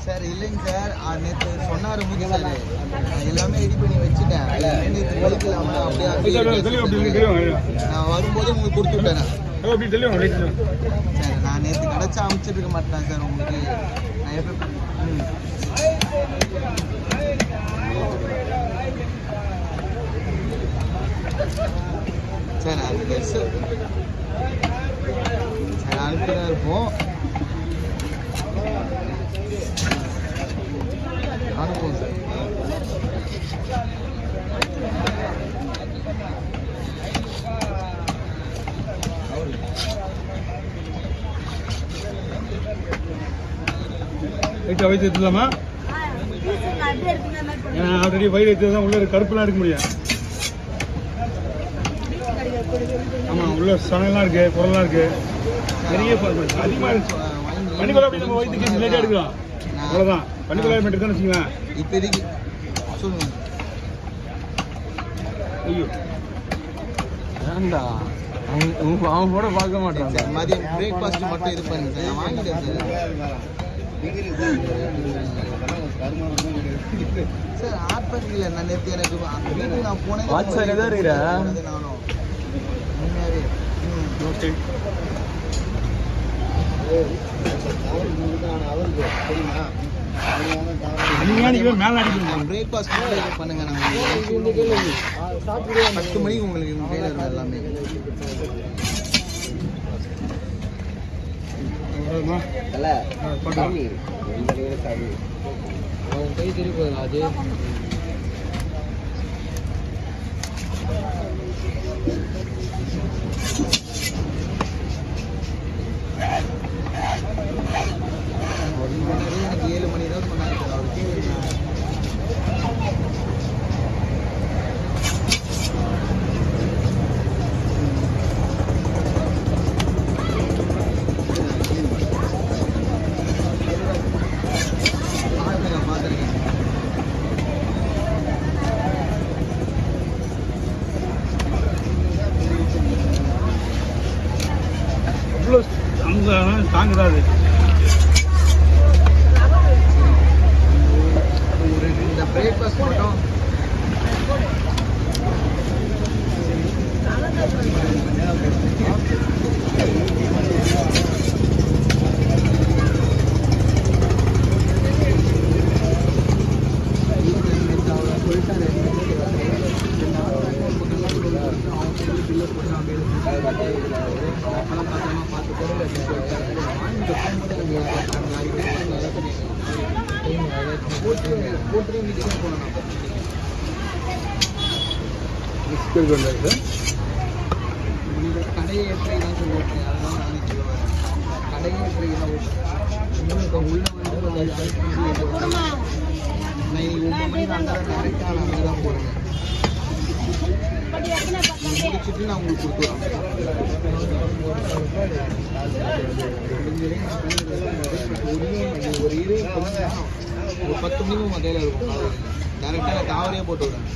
Sir இல்லைங்க sir, நேற்று சொன்னார் முடி சார், எல்லாமே ரெடி பண்ணி வச்சுட்டேன். நேற்று பைக் இல்லாமல் அப்படியே நான் வரும்போது உங்களுக்கு கொடுத்து விட்டேன் சார். நான் நேற்று கிடச்சா அனுப்பிச்சிட்டு இருக்க மாட்டேன் சார் உங்களுக்கு. நான் எப்போ சார் அது ட்ரெஸ்ஸு சார் அனுப்பி தான் இருப்போம். அனுப்புவோம் சார். லைட்டாக வயிற்று எடுத்துலாமா? ஏன்னா ஆல்ரெடி வயிறு எடுத்து தான் உள்ள கருப்புலாம் எடுக்க முடியும். ஆமாம், உள்ள சனெல்லாம் இருக்குது, குரல்லாம் இருக்குது, நிறைய அதிகமாக இருந்துச்சு. பனிக்குள்ள அப்படி நம்ம வயிற்றுக்கு லேட்டாக எடுக்கலாம், அவ்வளோதான். பனிக்குள்ள எடுத்துன்னு வச்சுக்கலாம். இப்போதைக்கு சொல்லுங்கள். ஐயோ ஏண்டா அவன் கூட பார்க்க மாட்டான் சார். மதியம் பிரேக்ஃபாஸ்ட் மட்டும் இது பண்ணுங்க சார், நான் வாங்கிட்டேன் சார். சார் ஆட் பண்ணிக்கல, நான் நேற்று எனக்கு வீட்டுக்கு நான் போனேன். வாட்ஸ்அப் எதாவது இருக்கிறா நானும் உண்மையாகவே ஓகே. பிரேக்ஃபாஸ்ட் பண்ணுங்க. நாங்கள் 10 மணிக்கு உங்களுக்கு கையில் இருக்கும் எல்லாமே. கை திருப்பி அது எனக்கு 7 மணி தான் சொன்னாங்க சார். அவருக்கு தாங்குதாது. இந்த பிரேக்ஃபாஸ்ட் மட்டும் கடையை எப்படி தான் சொல்லுவாங்க. அதுதான் நானே சொல்லுவேன். கடையை எப்படி தான் உங்களுக்கு உள்ள வந்து நான் 9 மணி டேரெக்டாக நான் அங்கே தான் போகிறேன். முடிச்சுட்டு நான் உங்களுக்கு கொடுத்துருவேன். ஒரு 10 மணிக்கு உங்கள் கையில் இருக்கும். டேரெக்டாக நான் காவலையே போட்டு விடுறேன்.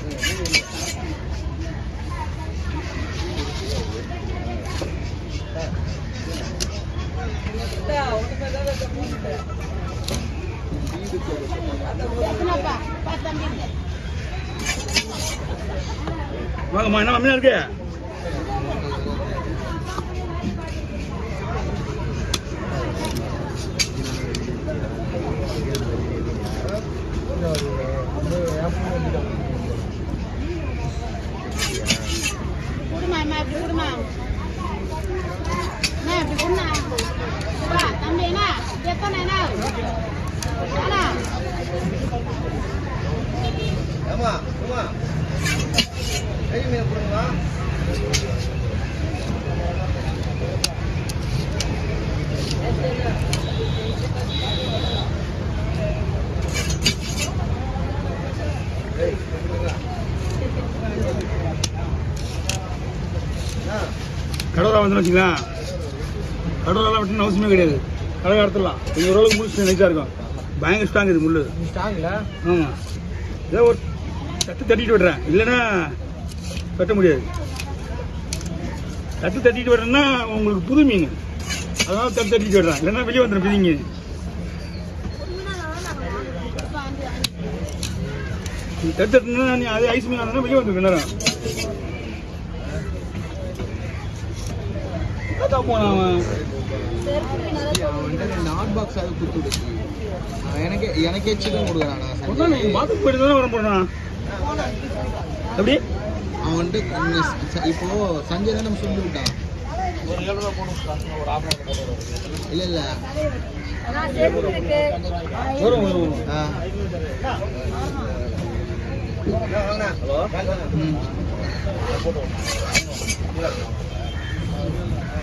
வாங்கம்மா, என்ன கம்மியாக இருக்கு? கடவுளா வந்து வச்சுங்களேன். கடவுளெல்லாம் வெட்டணும் அவசியமே கிடையாது. கடவுள் எடுத்துடலாம். கொஞ்சம் ஓரளவுக்கு முள் நைஸாக இருக்கும். பயங்கர ஸ்ட்ராங் இது முள். ஸ்ட்ராங்கில் ஆமாம். ஏதோ ஒரு தட்டிட்டு விடுறேன், இல்லைன்னா வெட்ட முடியாது. தட்டிட்டு விடுறேன்னா உங்களுக்கு புது மீன், அதனால தட்டிட்டு விடுறேன், இல்லைன்னா வெளியே வந்துடும் பிதிங்க. எடுத்துட்டுனா நீ அதே ஐஸ் மீன் ஆனா வெளியே வந்துருக்கு நேரம் அதான் போனான் அவன் ரெண்டு ஹாட் பாக்ஸ் அது குத்து விடுச்சு எனக்கே சிக்கன் கொடுக்குறான் நீ பாத்துக்கு போயிட்டு தானே வர போறான் எப்படி அவன் வந்துட்டு இப்போ சஞ்சய் தான் நம்ம சொல்லி விட்டான் இல்ல இல்ல வரும்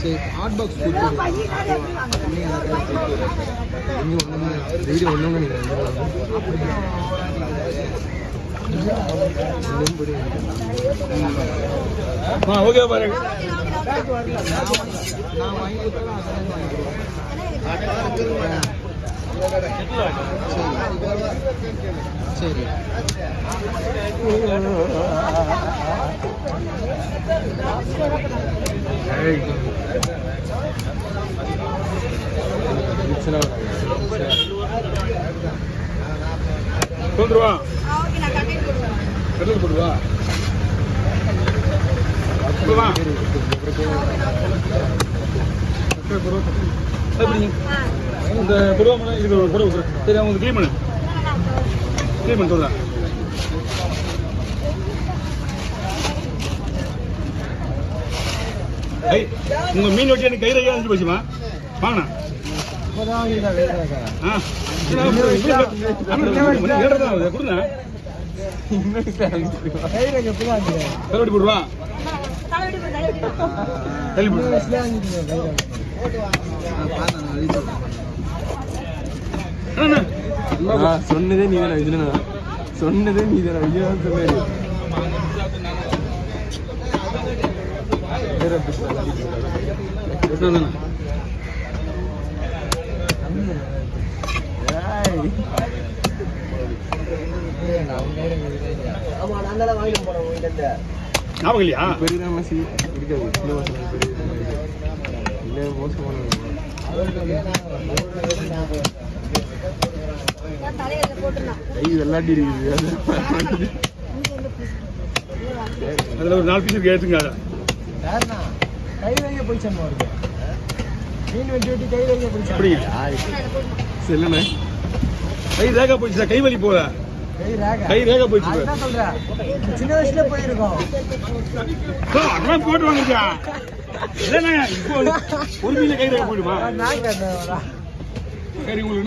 சரி ஹாட் பாக்ஸ் கொடுத்து ஒண்ணுங்க ஓகே பாரு நான் வாங்கி கொடுத்தா சரி சொல்லுவா கடலுக்கு போடுவா இந்த புருவா இது புடவை சரி அவங்க க்ளீன் பண்ணு சொல்றேன் உங்க மீன் வெட்டி எனக்கு கை ரகையா இருந்து போச்சுமா வாங்கண்ணா கொடுங்க தலைவடி போடுவா சொன்னதே நீ தானே இதுல சொன்னதே நீ தானே ஐயா சொன்னது ஞாபகம் இல்லையா பெரிய மசி இருக்காது இல்லை மோசமான கை வெள்ளாட்டி இருக்குது அதுல ஒரு 4 பீஸ் இருக்கு எடுத்துங்க கை வைங்க போய் சொன்னா மீன் வெட்டி கை வைங்க போய் அப்படிங்க சொல்லுண்ணே கை ரேகா போயிடுச்சு கை வலி போல கை ரேகா போயிடுச்சு சின்ன வயசுல போயிருக்கோம் அதெல்லாம் போட்டு வாங்கிச்சா இல்லைண்ணா இப்போ ஒரு மீன் கை ரேகா போயிடுமா நான் கேட்டேன் சரி உங்களுக்கு